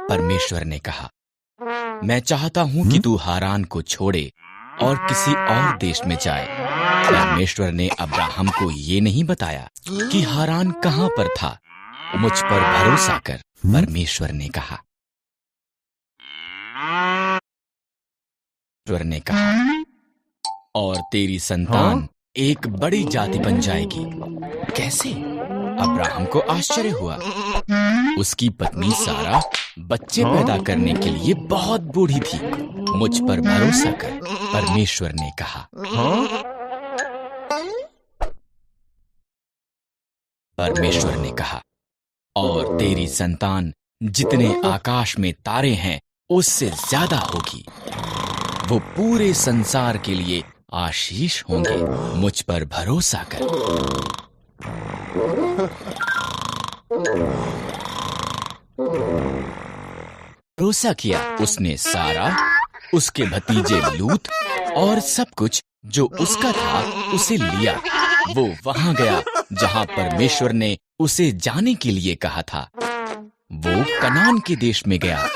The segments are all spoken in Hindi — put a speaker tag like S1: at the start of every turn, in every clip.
S1: परमेश्वर ने कहा, मैं चाहता हूं कि तू हारान को छोड़े और किसी और देश में जाए। परमेश्वर ने अब्राहम को ये नहीं बताया कि हारान कहां पर था। मुझ पर भरोसा कर, परमेश्वर ने कहा। परमेश्वर ने कहा, और तेरी संतान एक बड़ी जाति बन जाएगी। कैसे? अब्राहम को आश्चर्य हुआ। उसकी पत्नी सारा बच्चे पैदा करने के लिए बहुत बूढ़ी थी। मुझ पर भरोसा कर, परमेश्वर ने कहा। परमेश्वर ने कहा, और तेरी संतान जितने आकाश में तारे हैं उससे ज्यादा होगी। वो पूरे संसार के लिए आशीष होंगे। मुझ पर भरोसा कर। भरोसा किया उसने सारा, उसके भतीजे लूत और सब कुछ जो उसका था उसे लिया। वो वहां गया जहां परमेश्वर ने उसे जाने के लिए कहा था। वो कनान के देश में गया।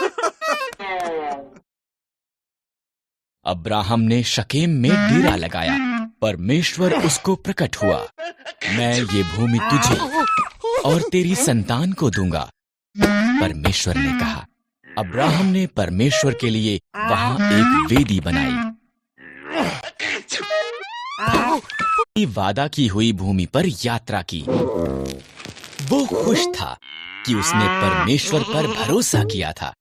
S1: अब्राहम ने शकेम में डेरा लगाया। परमेश्वर उसको प्रकट हुआ। मैं ये भूमि तुझे और तेरी संतान को दूंगा, परमेश्वर ने कहा। अब्राहम ने परमेश्वर के लिए वहां एक वेदी बनाई। वादा की हुई भूमि पर यात्रा की। वो खुश था कि उसने परमेश्वर पर भरोसा किया था,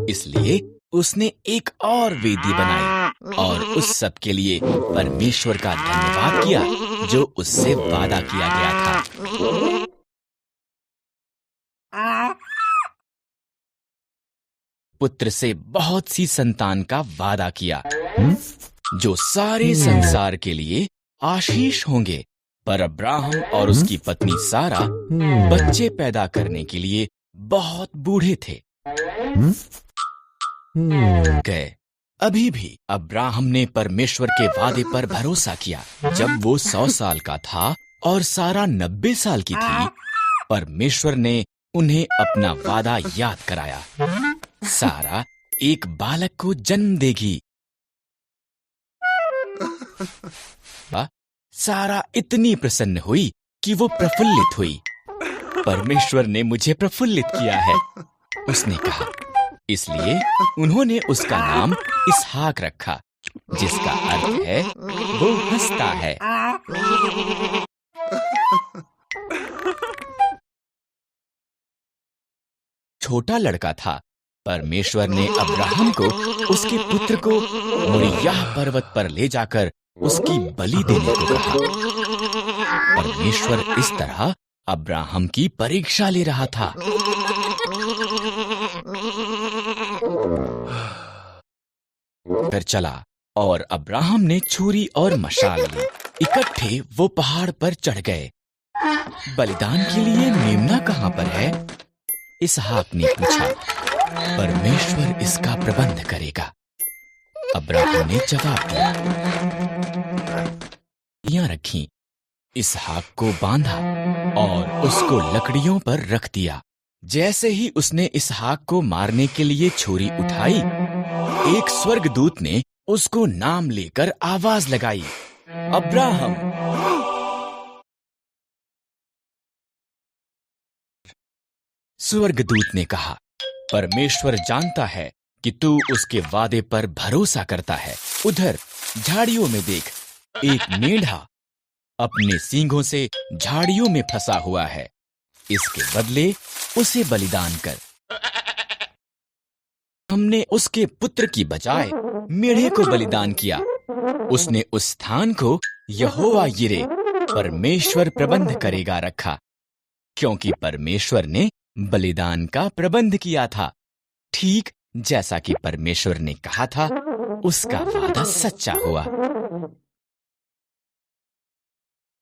S1: इसलिए उसने एक और वेदी बनाई और उस सब के लिए परमेश्वर का धन्यवाद किया जो उससे वादा किया गया था। पुत्र से बहुत सी संतान का वादा किया जो सारे संसार के लिए आशीष होंगे। पर अब्राहम और उसकी पत्नी सारा बच्चे पैदा करने के लिए बहुत बूढ़े थे। गए। अभी भी अब्राहम ने परमेश्वर के वादे पर भरोसा किया। जब वो 100 साल का था और सारा 90 साल की थी, परमेश्वर ने उन्हें अपना वादा याद कराया। सारा एक बालक को जन्म देगी। सारा इतनी प्रसन्न हुई कि वो प्रफुल्लित हुई। परमेश्वर ने मुझे प्रफुल्लित किया है, उसने कहा। इसलिए उन्होंने उसका नाम इसहाक रखा, जिसका अर्थ है वो हंसता है। छोटा लड़का था। परमेश्वर ने अब्राहम को उसके पुत्र को मोरिय्याह पर्वत पर ले जाकर उसकी बलि देने को कहा। परमेश्वर इस तरह अब्राहम की परीक्षा ले रहा था। फिर चला और अब्राहम ने छुरी और मशाल ली। इकट्ठे वो पहाड़ पर चढ़ गए। बलिदान के लिए मेमना कहां पर है? इसहाक ने पूछा। परमेश्वर इसका प्रबंध करेगा, अब्राहम ने जवाब दिया। रखी, इसहाक को बांधा और उसको लकड़ियों पर रख दिया। जैसे ही उसने इसहाक को मारने के लिए छुरी उठाई, एक स्वर्गदूत ने उसको नाम लेकर आवाज लगाई, अब्राहम। स्वर्गदूत ने कहा, परमेश्वर जानता है कि तू उसके वादे पर भरोसा करता है। उधर झाड़ियों में देख, एक मेढ़ा अपने सींगों से झाड़ियों में फंसा हुआ है। इसके बदले उसे बलिदान कर। हमने उसके पुत्र की बजाय मेढ़े को बलिदान किया। उसने उस स्थान को यहोवा यिरे, परमेश्वर प्रबंध करेगा, रखा, क्योंकि परमेश्वर ने बलिदान का प्रबंध किया था। ठीक जैसा कि परमेश्वर ने कहा था, उसका वादा सच्चा हुआ।